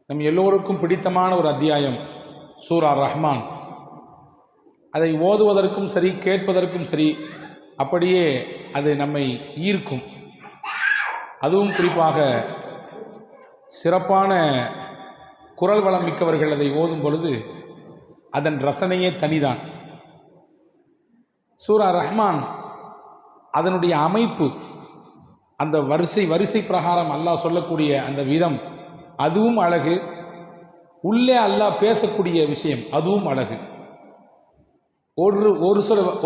நம் எல்லோருக்கும் பிடித்தமான ஒரு அத்தியாயம் சூரா ரஹ்மான். அதை ஓதுவதற்கும் சரி, கேட்பதற்கும் சரி, அப்படியே அது நம்மை ஈர்க்கும். அதுவும் குறிப்பாக சிறப்பான குரல் வளம் மிக்கவர்கள் அதை ஓதும் பொழுது அதன் ரசனையே தனிதான். சூரா ரஹ்மான் அதனுடைய அமைப்பு, அந்த வரிசை பிரகாரம் அல்லாஹ் சொல்லக்கூடிய அந்த விதம், அதுவும் அழகு. உள்ளே அல்லாஹ் பேசக்கூடிய விஷயம் அதுவும் அழகு.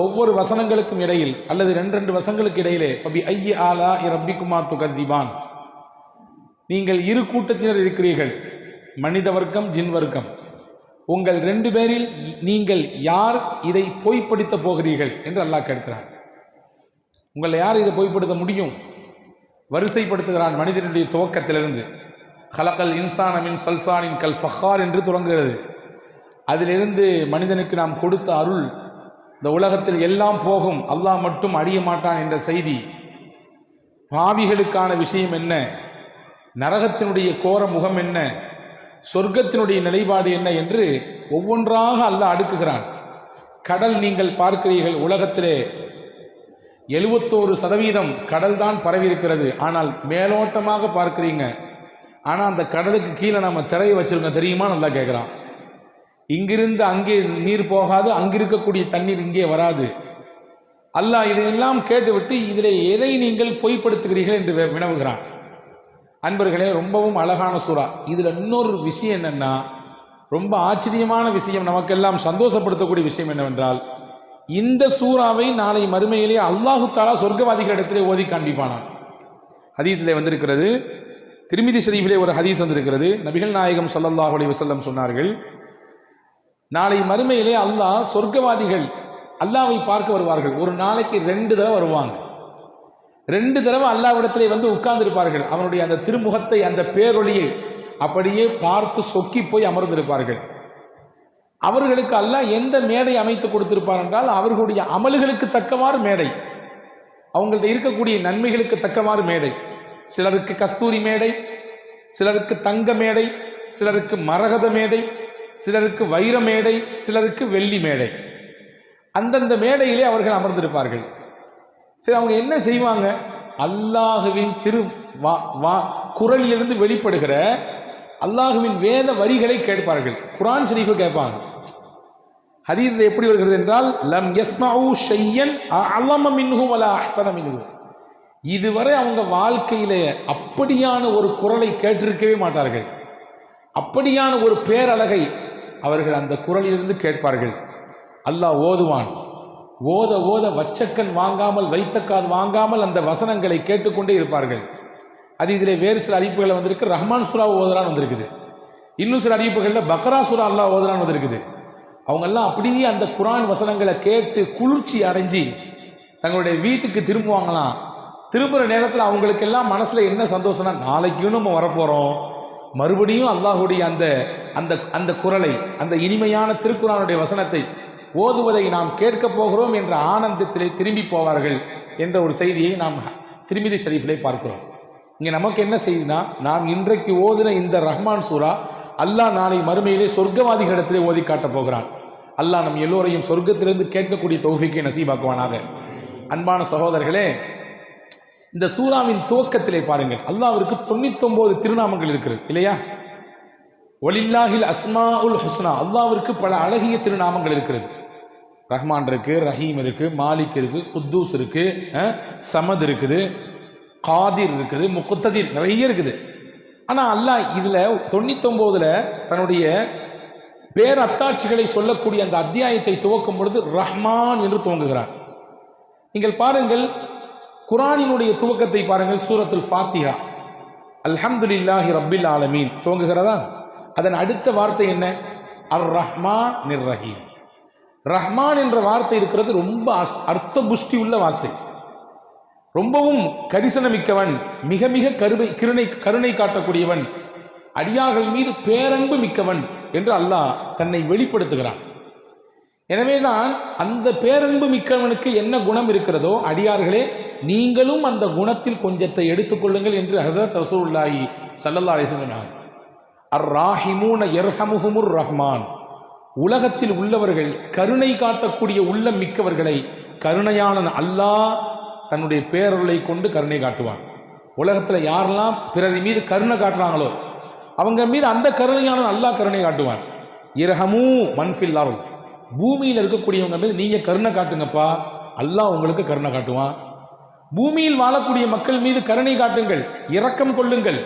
ஒவ்வொரு வசனங்களுக்கும் இடையில் அல்லது ரெண்டு வசனங்களுக்கு இடையிலே ஃபபி ஐய ஆலா ரப்பிக்குமா துகத்திபான், நீங்கள் இரு கூட்டத்தினர் இருக்கிறீர்கள், மனித வர்க்கம் ஜின் வர்க்கம். உங்கள் ரெண்டு பேரில் நீங்கள் யார் இதை பொய்ப்படுத்த போகிறீர்கள் என்று அல்லாஹ் கேட்கிறான். உங்களை யார் இதை பொய்ப்படுத்த முடியும்? வரிசைப்படுத்துகிறான் மனிதனுடைய துவக்கத்திலிருந்து. ஹலக்கல் இன்சான மின் சல்சானின் கல் ஃபஹார் என்று தொடங்குகிறது. அதிலிருந்து மனிதனுக்கு நாம் கொடுத்த அருள், இந்த உலகத்தில் எல்லாம் போகும், அல்லாஹ் மட்டும் அழிய மாட்டான் என்ற செய்தி, பாவிகளுக்கான விஷயம் என்ன, நரகத்தினுடைய கோர முகம் என்ன, சொர்க்கத்தினுடைய நிலைப்பாடு என்ன என்று ஒவ்வொன்றாக அல்லாஹ் அடுக்குகிறான். கடல் நீங்கள் பார்க்கிறீர்கள், உலகத்திலே 71% கடல் தான் பரவி இருக்கிறது. ஆனால் மேலோட்டமாக பார்க்கிறீங்க. ஆனால் அந்த கடலுக்கு கீழே நம்ம திரையை வச்சிருக்கோம் தெரியுமா? நல்லா கேட்குறான். இங்கிருந்து அங்கே நீர் போகாது, அங்கிருக்கக்கூடிய தண்ணீர் இங்கே வராது. அல்லாஹ் இதையெல்லாம் கேட்டுவிட்டு இதில் எதை நீங்கள் பொய்ப்படுத்துகிறீர்கள் என்று வினவுகிறான். அன்பர்களே, ரொம்பவும் அழகான சூறா. இதில் இன்னொரு விஷயம் என்னென்னா, ரொம்ப ஆச்சரியமான விஷயம், நமக்கெல்லாம் சந்தோஷப்படுத்தக்கூடிய விஷயம் என்னவென்றால், இந்த சூறாவை நாளை மறுமையிலே அல்லாஹு தாலா சொர்க்கவாதிகளிடத்திலே ஓதி காண்பிப்பானான். ஹதீஸிலே வந்திருக்கிறது, திருமிதி ஷரீஃபிலே ஒரு ஹதீஸ் வந்திருக்கிறது. நபிகள் நாயகம் ஸல்லல்லாஹு அலைஹி வஸல்லம் சொன்னார்கள், நாளை மறுமையிலே அல்லாஹ் சொர்க்கவாதிகள் அல்லாஹ்வை பார்க்க வருவார்கள். ஒரு நாளைக்கு 2 தடவை வருவாங்க. 2 தடவை அல்லாஹ்விடத்திலே வந்து உட்கார்ந்திருப்பார்கள். அவனுடைய அந்த திருமுகத்தை, அந்த பேரொளியை அப்படியே பார்த்து சொக்கி போய் அமர்ந்திருப்பார்கள். அவர்களுக்கு அல்லாஹ் எந்த மேடை அமைத்து கொடுத்திருப்பார் என்றால், அவர்களுடைய அமல்களுக்கு தக்கவாறு மேடை, அவங்கள்ட்ட இருக்கக்கூடிய நன்மைகளுக்கு தக்கவாறு மேடை. சிலருக்கு கஸ்தூரி மேடை, சிலருக்கு தங்க மேடை, சிலருக்கு மரகத மேடை, சிலருக்கு வைர மேடை, சிலருக்கு வெள்ளி மேடை. அந்தந்த மேடையிலே அவர்கள் அமர்ந்திருப்பார்கள். சரி, அவங்க என்ன செய்வாங்க? அல்லாஹுவின் குரலிலிருந்து வெளிப்படுகிற அல்லாஹுவின் வேத வரிகளை கேட்பார்கள். குர்ஆன் ஷரீஃபை கேட்பாங்க. ஹதீஸ்ல எப்படி வருகிறது என்றால், லம் யஸ்மஉ ஷையன் அஅலம மின்ஹு வலா அஹ்ஸன மின்ஹு. இதுவரை அவங்க வாழ்க்கையிலே அப்படியான ஒரு குரலை கேட்டிருக்கவே மாட்டார்கள். அப்படியான ஒரு பேரழகை அவர்கள் அந்த குரலிலிருந்து கேட்பார்கள். அல்லாஹ் ஓதுவான். ஓத ஓத வச்சக்கன் வாங்காமல், வைத்தக்கால் வாங்காமல் அந்த வசனங்களை கேட்டுக்கொண்டே இருப்பார்கள். அது இதிலே வேறு சில அறிவிப்புகள் வந்திருக்கு. ரஹ்மான் சூரா ஓதுறான்னு வந்திருக்குது. இன்னும் சில அறிவிப்புகளில் பக்ரா சூரா அல்லாஹ் ஓதுறான்னு வந்திருக்குது. அவங்கெல்லாம் அப்படியே அந்த குர்ஆன் வசனங்களை கேட்டு குளிர்ச்சி அடைஞ்சி தங்களுடைய வீட்டுக்கு திரும்புவாங்களாம். திரும்புகிற நேரத்தில் அவங்களுக்கு எல்லாம் மனசில் என்ன சந்தோஷம்னா, நாளைக்கும் நம்ம வரப்போகிறோம், மறுபடியும் அல்லாஹுடைய அந்த அந்த அந்த குரலை, அந்த இனிமையான திருக்குர்ஆனுடைய வசனத்தை ஓதுவதை நாம் கேட்க போகிறோம் என்ற ஆனந்தத்திலே திரும்பி போவார்கள் என்ற ஒரு செய்தியை நாம் திருமிதி ஷரீஃபிலே பார்க்கிறோம். இங்கே நமக்கு என்ன செய்தினா, நாம் இன்றைக்கு ஓதின இந்த ரஹ்மான் சூரா அல்லாஹ் நாளை மறுமையிலே சொர்க்கவாதிகளிடத்திலே ஓதி காட்டப் போகிறான். அல்லாஹ் நம் எல்லோரையும் சொர்க்கத்திலிருந்து கேட்கக்கூடிய தௌஃபீக்கை நசீபாக்குவானாக. அன்பான சகோதரர்களே, இந்த சூராவின் துவக்கத்திலே பாருங்கள், அல்லாஹ்விற்கு 99 திருநாமங்கள் இருக்கிறது இல்லையா? வலில்லாஹில் அஸ்மாஉல் ஹுஸ்னா, அல்லாஹ்விற்கு பல அழகிய திருநாமங்கள் இருக்கிறது. ரஹ்மான் இருக்கு, ரஹீம் இருக்கு, மாலிக் இருக்கு, குத்தூஸ் இருக்கு, சமத் இருக்குது, காதிர் இருக்குது, முக்ததிர், நிறைய இருக்குது. ஆனால் அல்லாஹ் இதில் 99ல் தன்னுடைய பேரத்தாட்சிகளை சொல்லக்கூடிய அந்த அத்தியாயத்தை துவக்கும் பொழுது ரஹ்மான் என்று துவங்குகிறார். நீங்கள் பாருங்கள், குர்ஆனினுடைய துவக்கத்தை பாருங்கள். சூரத்துல் ஃபாத்திஹா அல்ஹம்துலில்லாஹி ரப்பில் ஆலமீன் துவங்குகிறதா? அதன் அடுத்த வார்த்தை என்ன? அர் ரஹ்மான் நிர் ரஹீம். ரஹ்மான் என்ற வார்த்தை இருக்கிறது ரொம்ப அர்த்த புஷ்டி உள்ள வார்த்தை. ரொம்பவும் கரிசனமிக்கவன், மிக மிக கருணை காட்டக்கூடியவன், அடியார்கள் மீது பேரன்பு மிக்கவன் என்று அல்லாஹ் தன்னை வெளிப்படுத்துகிறான். எனவேதான் அந்த பேரன்பு மிக்கவனுக்கு என்ன குணம் இருக்கிறதோ, அடியார்களே நீங்களும் அந்த குணத்தில் கொஞ்சத்தை எடுத்துக்கொள்ளுங்கள் என்று ஹஸரத் ரசூலுல்லாஹி ஸல்லல்லாஹு அலைஹி வஸல்லம் சொன்னாங்க. அர்-ராஹிமூன யர்ஹமுஹுமுர் ரஹ்மான். உலகத்தில் உள்ளவர்கள் கருணை காட்டக்கூடிய உள்ளம் மிக்கவர்களை கருணையான அல்லாஹ் தன்னுடைய பேரருளை கொண்டு கருணை காட்டுவான். உலகத்தில் யாரெல்லாம் பிறர் மீது கருணை காட்டுறாங்களோ அவங்க மீது அந்த கருணையான அல்லாஹ் கருணை காட்டுவான். இரஹமூ மன்ஃபில் அர்த், பூமியில் இருக்கக்கூடியவங்க மீது நீங்கள் கருணை காட்டுங்கப்பா, அல்லாஹ் உங்களுக்கு கருணை காட்டுவான். பூமியில் வாழக்கூடிய மக்கள் மீது கருணை காட்டுங்கள், இரக்கம் கொள்ளுங்கள்.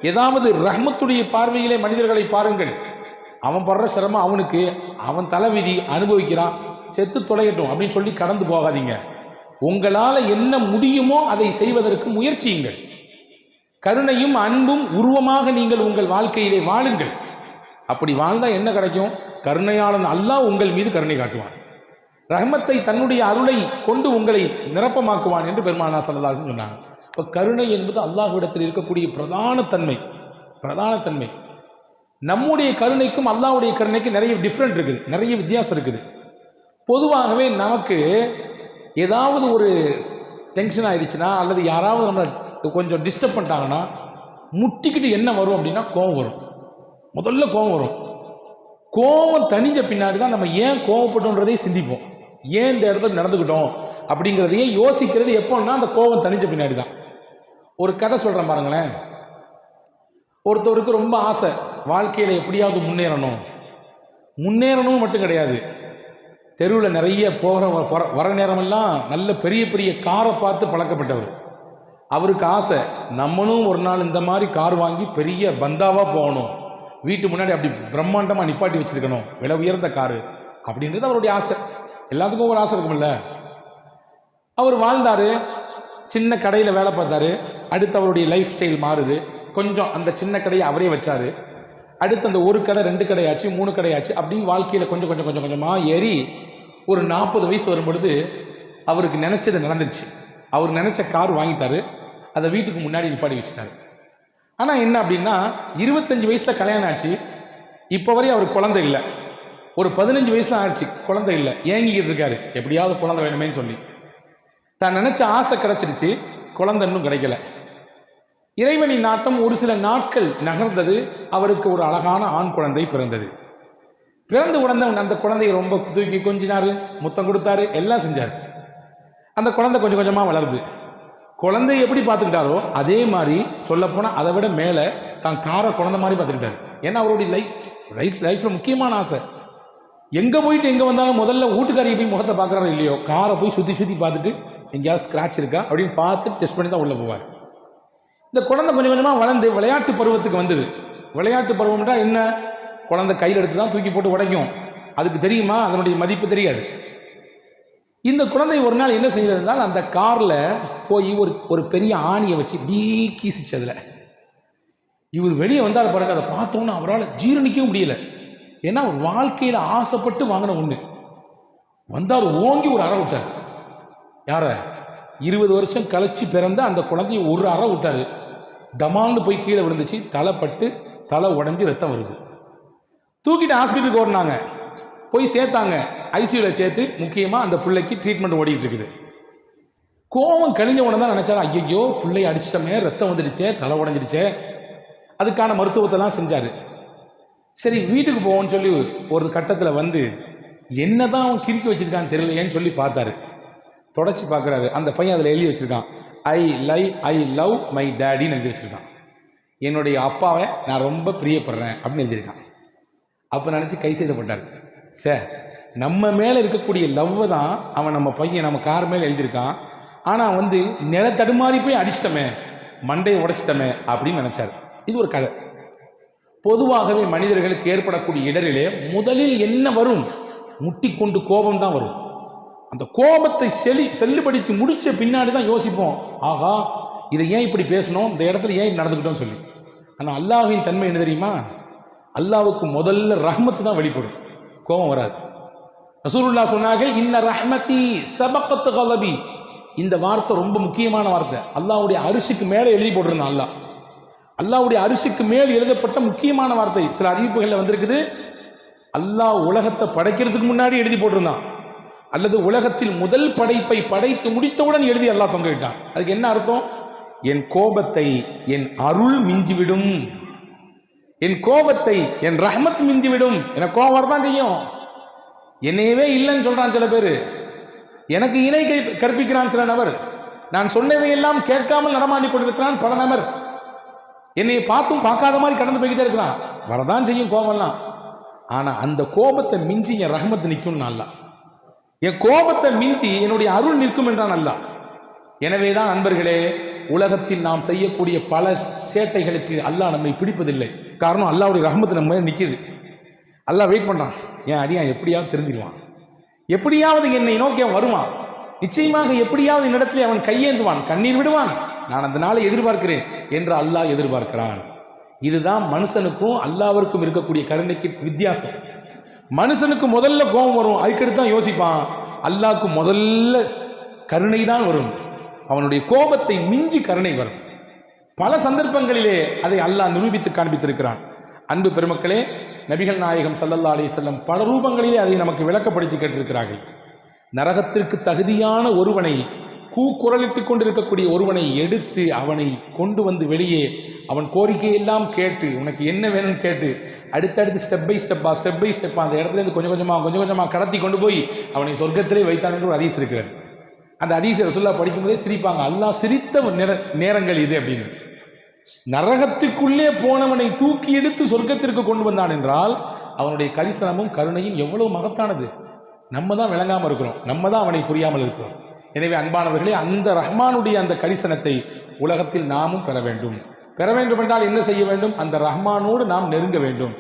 ஏதாவது ரஹ்மத்துடைய பார்வையிலே மனிதர்களை பாருங்கள். அவன் படுற சிரமம் அவனுக்கு, அவன் தலைவிதி அனுபவிக்கிறான், செத்து தொலையட்டும் அப்படின்னு சொல்லி கடந்து போகாதீங்க. உங்களால் என்ன முடியுமோ அதை செய்வதற்கு முயற்சியுங்கள். கருணையும் அன்பும் உருவமாக நீங்கள் உங்கள் வாழ்க்கையிலே வாழுங்கள். அப்படி வாழ்ந்தால் என்ன கிடைக்கும்? கருணையாளன் அல்லாஹ் உங்கள் மீது கருணை காட்டுவான். ரஹ்மத்தை தன்னுடைய அருளை கொண்டு உங்களை நிரப்பமாக்குவான் என்று பெருமானார் ஸல்லல்லாஹு அலைஹி வஸல்லம் சொன்னாங்க. இப்போ கருணை என்பது அல்லாஹ்விடத்தில் இருக்கக்கூடிய பிரதான தன்மை. நம்முடைய கருணைக்கும் அல்லாஹ்வுடைய கருணைக்கும் நிறைய டிஃப்ரெண்ட் இருக்குது, நிறைய வித்தியாசம் இருக்குது. பொதுவாகவே நமக்கு ஏதாவது ஒரு டென்ஷன் ஆயிடுச்சுன்னா அல்லது யாராவது நம்மளை கொஞ்சம் டிஸ்டர்ப் பண்ணிட்டாங்கன்னா முட்டிக்கிட்டு என்ன வரும் அப்படின்னா கோபம் வரும். முதல்ல கோபம் வரும். கோபம் தணிஞ்ச பின்னாடி தான் நம்ம ஏன் கோபப்பட்டோன்றதை சிந்திப்போம், ஏன் இந்த இடத்துல நடந்துக்கிட்டோம் அப்படிங்கிறதையே யோசிக்கிறது எப்போன்னா அந்த கோபம் தணிஞ்ச பின்னாடி தான். ஒரு கதை சொல்கிறேன் பாருங்களேன். ஒருத்தவருக்கு ரொம்ப ஆசை வாழ்க்கையில் எப்படியாவது முன்னேறணும் மட்டும் கிடையாது, தெருவில் நிறைய வர நேரமெல்லாம் நல்ல பெரிய பெரிய காரை பார்த்து பழக்கப்பட்டவர். அவருக்கு ஆசை நம்மளும் ஒரு நாள் இந்த மாதிரி கார் வாங்கி பெரிய பந்தாவாக போகணும், வீட்டு முன்னாடி அப்படி பிரம்மாண்டமாக நிப்பாட்டி வச்சுருக்கணும், விலை உயர்ந்த காரு அப்படின்றது அவருடைய ஆசை. எல்லாத்துக்கும் ஒரு ஆசை இருக்கும்ல. அவர் வாழ்ந்தார், சின்ன கடையில் வேலை பார்த்தாரு. அடுத்து அவருடைய லைஃப் ஸ்டைல் மாறுது. கொஞ்சம் அந்த சின்ன கடையை அவரே வச்சார். அடுத்து அந்த ஒரு கடை 2 கடையாச்சு 3 கடையாச்சு அப்படி வாழ்க்கையில் கொஞ்சம் கொஞ்சமாக ஏறி ஒரு 40 வயசு வரும்பொழுது அவருக்கு நினச்சது நடந்துருச்சு. அவர் நினச்ச கார் வாங்கிட்டாரு, அதை வீட்டுக்கு முன்னாடி நிப்பாடி வச்சுட்டாரு. ஆனால் என்ன அப்படின்னா 25 வயசில் கல்யாணம் ஆச்சு, இப்போ வரையும் அவர் குழந்தை இல்லை. ஒரு 15 வயசுல ஆயிடுச்சு, குழந்தை இல்லை, ஏங்கிக்கிட்டு இருக்காரு, எப்படியாவது குழந்தை வேணுமேன்னு சொல்லி. தான் நினச்ச ஆசை கிடச்சிருச்சு, குழந்தை இன்னும் கிடைக்கல. இறைவனின் நாட்டம் ஒரு சில நாட்கள் நகர்ந்தது. அவருக்கு ஒரு அழகான ஆண் குழந்தை பிறந்தது. பிறந்த உடனே அந்த குழந்தையை ரொம்ப தூக்கி கொஞ்சினாரு, முத்தம் கொடுத்தாரு, எல்லாம் செஞ்சார். அந்த குழந்தை கொஞ்சம் கொஞ்சமாக வளருது. குழந்தைய எப்படி பார்த்துக்கிட்டாரோ அதே மாதிரி சொல்லப்போனால் அதை விட மேலே தான் காரை குழந்தை மாதிரி பார்த்துக்கிட்டாரு. ஏன்னா அவருடைய லைஃப்பில் முக்கியமான ஆசை. எங்கே போயிட்டு எங்கே வந்தாலும் முதல்ல வீட்டுக்காரியை போய் முகத்தை பார்க்குறாரோ இல்லையோ, காரை போய் சுற்றி பார்த்துட்டு எங்கேயாவது ஸ்க்ராட்ச் இருக்கா அப்படின்னு பார்த்து டெஸ்ட் பண்ணி தான் உள்ளே போவார். இந்த குழந்தை கொஞ்சம் கொஞ்சமாக வளர்ந்து விளையாட்டு பருவத்துக்கு வந்தது. விளையாட்டு பருவம்னா என்ன? குழந்தை கையில் எடுத்து தான் தூக்கி போட்டு உடைக்கும். அதுக்கு தெரியுமா அதனுடைய மதிப்பு? தெரியாது. இந்த குழந்தை ஒரு நாள் என்ன செய்யறதுனால் அந்த காரில் போய் ஒரு பெரிய ஆணியை வச்சு இப்படி கீசிச்சு. அதில் இவர் வெளியே வந்தார் பாருங்க. அதை பார்த்தோன்னு அவரால் ஜீரணிக்கவும் முடியல. ஏன்னா ஒரு வாழ்க்கையில் ஆசைப்பட்டு வாங்கின ஒன்று. வந்தார், ஓங்கி ஒரு அறை விட்டார். யார 20 வருஷம் கழிச்சு பிறந்த அந்த குழந்தைய ஒரு அறை விட்டார். டமால்னு போய் கீழே விழுந்துச்சு, தலைப்பட்டு தலை உடஞ்சி ரத்தம் வருது. தூக்கிட்டு ஹாஸ்பிட்டலுக்கு ஓடினாங்க, போய் சேர்த்தாங்க, ஐசியூவில் சேர்த்து. முக்கியமாக அந்த பிள்ளைக்கு ட்ரீட்மெண்ட் ஓடிட்டு இருக்குது. கோவம் கழிஞ்ச உடனே தான் நினச்சாரு, ஐயோ பிள்ளைய அடிச்சிட்டமே, ரத்தம் வந்துடுச்சே, தலை உடஞ்சிடுச்சே. அதுக்கான மருத்துவத்தெல்லாம் செஞ்சார். சரி வீட்டுக்கு போவோன்னு சொல்லி ஒரு கட்டத்தில் வந்து என்ன தான் அவன் கிறுக்கி வச்சுருக்கான்னு தெரியலையேன்னு சொல்லி பார்த்தாரு. தொடச்சி பார்க்குறாரு. அந்த பையன் அதில் எழுதி வச்சுருக்கான், ஐ லவ் மை டேடின்னு எழுதி வச்சுருக்கான். என்னுடைய அப்பாவை நான் ரொம்ப பிரியப்படுறேன் அப்படின்னு எழுதியிருக்கான். அப்போ நினச்சி கை செய்தப்பட்டார். சார், நம்ம மேலே இருக்கக்கூடிய லவ்வை தான் அவன் நம்ம பையன் நம்ம கார் மேலே எழுதியிருக்கான். ஆனால் வந்து நில தடுமாறி போய் அடிச்சிட்டமே, மண்டையை உடைச்சிட்டமே அப்படின்னு நினச்சார். இது ஒரு கதை. பொதுவாகவே மனிதர்களுக்கு ஏற்படக்கூடிய இடரிலே முதலில் என்ன வரும்? முட்டிக்கொண்டு கோபம் தான் வரும். அந்த கோபத்தை செல்லுபடுத்தி முடிச்ச பின்னாடி தான் யோசிப்போம், ஆகா இதை ஏன் இப்படி பேசணும், இந்த இடத்துல ஏன் இப்படி நடந்துக்கிட்டோம் சொல்லி. ஆனால் அல்லாஹ்வின் தன்மை என்ன தெரியுமா? அல்லாஹ்வுக்கு முதல்ல ரஹ்மத்து தான் வெளிப்படும், கோபம் வராது. ரசூலுல்லாஹ் சொன்னார்கள், இன்ன ரஹ்மதி சபகத் கலபி. இந்த வார்த்தை ரொம்ப முக்கியமான வார்த்தை. அல்லாஹ்வுடைய அரிசிக்கு மேலே எழுதி போட்டிருந்தான். அல்லாஹ்வுடைய அரிசிக்கு மேல் எழுதப்பட்ட முக்கியமான வார்த்தை. சில அறிவிப்புகளில் வந்திருக்குது, அல்லாஹ் உலகத்தை படைக்கிறதுக்கு முன்னாடி எழுதி போட்டிருந்தான், அல்லது உலகத்தில் முதல் படைப்பை படைத்து முடித்தவுடன் எழுதி அல்லாஹ் தொங்கிட்டான். அதுக்கு என்ன அர்த்தம்? என் கோபத்தை என் அருள் மிஞ்சிவிடும். என் கோபத்தை என் ரஹ்மத் மிஞ்சிவிடும். எனக்கு கோபம் தான் செய்யும். என்னையவே இல்லைன்னு சொல்றான் சில பேர், எனக்கு இணை கற்பிக்கிறான் சில நபர், நான் சொன்னதையெல்லாம் கேட்காமல் நடமாடி கொண்டிருக்கிறான் பல நபர், என்னை பார்த்தும் பார்க்காத மாதிரி கடந்து போய்கிட்டே இருக்கிறான். வரதான் செய்யும் கோபம்லாம். ஆனா அந்த கோபத்தை மிஞ்சி என் ரஹ்மத் நிற்கும் அல்லாஹ், என் கோபத்தை மிஞ்சி என்னுடைய அருள் நிற்கும் என்றான் அல்லாஹ். எனவேதான் நண்பர்களே, உலகத்தில் நாம் செய்யக்கூடிய பல சேட்டைகளுக்கு அல்லாஹ் நம்மை பிடிப்பதில்லை. காரணம் அல்லாஹ்வுடைய ரஹ்மத் நம்ம நிற்கிது. அல்லாஹ் வெயிட் பண்றான், என் அடியான் எப்படியாவது தெரிஞ்சிருவான், எப்படியாவது என்னை நோக்கி அவன் வருவான், நிச்சயமாக எப்படியாவது என்னிடத்தில் அவன் கையேந்துவான், கண்ணீர் விடுவான், நான் அந்த நாளை எதிர்பார்க்கிறேன் என்று அல்லாஹ் எதிர்பார்க்கிறான். இதுதான் மனுஷனுக்கும் அல்லாஹ்விற்கும் இருக்கக்கூடிய கருணைக்கு வித்தியாசம். மனுஷனுக்கு முதல்ல கோபம் வரும், அதுக்கடுத்து தான் யோசிப்பான். அல்லாஹ்க்கு முதல்ல கருணை தான் வரும், அவனுடைய கோபத்தை மிஞ்சி கருணை வரும். பல சந்தர்ப்பங்களிலே அதை அல்லாஹ் நிரூபித்து காண்பித்திருக்கிறான். அன்பு பெருமக்களே, நபிகள் நாயகம் ஸல்லல்லாஹு அலைஹி வஸல்லம் பல ரூபங்களிலே அதை நமக்கு விளக்கப்படுத்தி கேட்டிருக்கிறார்கள். நரகத்திற்கு தகுதியான ஒருவனை, கூக்குரலிட்டு கொண்டிருக்கக்கூடிய ஒருவனை எடுத்து அவனை கொண்டு வந்து வெளியே அவன் கோரிக்கையெல்லாம் கேட்டு, உனக்கு என்ன வேணும்னு கேட்டு, அடுத்தடுத்து ஸ்டெப் பை ஸ்டெப்பா அந்த இடத்துல இருந்து கொஞ்சம் கொஞ்சமாக கடத்தி கொண்டு போய் அவனை சொர்க்கத்திலே வைத்தான் என்று ஒரு ஹதீஸ் இருக்கிறது. அந்த ஹதீஸை ரசூலுல்லாஹ் படிக்கும்போதே சிரிப்பாங்க, அல்லாஹ் சிரித்த நேரங்கள் இது அப்படின்னு. நரகத்துக்குள்ளே போனவனை தூக்கி எடுத்து சொர்க்கத்திற்கு கொண்டு வந்தான் என்றால் அவனுடைய கரிசனமும் கருணையும் எவ்வளவு மகத்தானது. நம்ம தான் விளங்காமல் இருக்கிறோம், நம்ம தான் அவனை புரியாமல் இருக்கிறோம். எனவே அன்பானவர்களே, அந்த ரஹ்மானுடைய அந்த கரிசனத்தை உலகத்தில் நாமும் பெற வேண்டும். பெற வேண்டும் என்றால் என்ன செய்ய வேண்டும்? அந்த ரஹ்மானோடு நாம் நெருங்க வேண்டும்.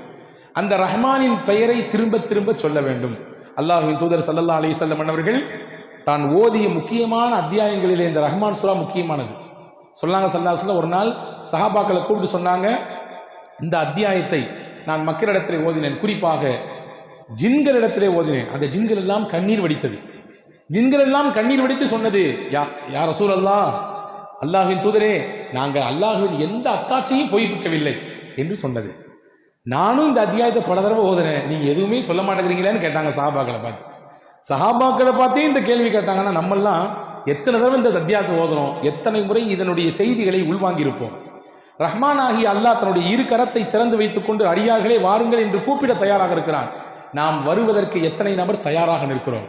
அந்த ரஹ்மானின் பெயரை திரும்ப திரும்ப சொல்ல வேண்டும். அல்லாஹ்வின் தூதர் ஸல்லல்லாஹு அலைஹி வஸல்லம் அவர்கள் தான் ஓதிய முக்கியமான அத்தியாயங்களிலே இந்த ரஹ்மான் சூரா முக்கியமானது. சொன்னாங்க ஸல்லல்லாஹு அலைஹி வஸல்லம், ஒரு நாள் சஹாபாக்களை கூப்பிட்டு சொன்னாங்க, இந்த அத்தியாயத்தை நான் மக்களிடத்திலே ஓதினேன், குறிப்பாக ஜின்களிடத்திலே ஓதினேன். அந்த ஜின்கள் எல்லாம் கண்ணீர் வடித்தது. ஜின்கள் எல்லாம் கண்ணீர் வடித்து சொன்னது, யா ரசூலல்லாஹ், அல்லாஹ்வின் தூதரே, நாங்கள் அல்லாஹ்வின் எந்த அத்தாட்சியும் பொய்ப்பிக்கவில்லை என்று சொன்னது. நானும் இந்த அத்தியாயத்தை பல தடவை ஓதுனேன், நீங்க எதுவுமே சொல்ல மாட்டேங்கிறீங்களேன்னு கேட்டாங்க சஹாபாக்களை பார்த்து. சஹாபாக்களை பார்த்தே இந்த கேள்வி கேட்டாங்கன்னா நம்மெல்லாம் எத்தனை தடவை இந்த அத்தியாயத்தை ஓதுறோம், எத்தனை முறை இதனுடைய செய்திகளை உள்வாங்கியிருப்போம். ரஹ்மான் ஆகிய அல்லாஹ் தன்னுடைய இரு கரத்தை திறந்து வைத்துக் கொண்டு அடியார்களே வாருங்கள் என்று கூப்பிட தயாராக இருக்கிறான். நாம் வருவதற்கு எத்தனை நபர் தயாராக நிற்கிறோம்?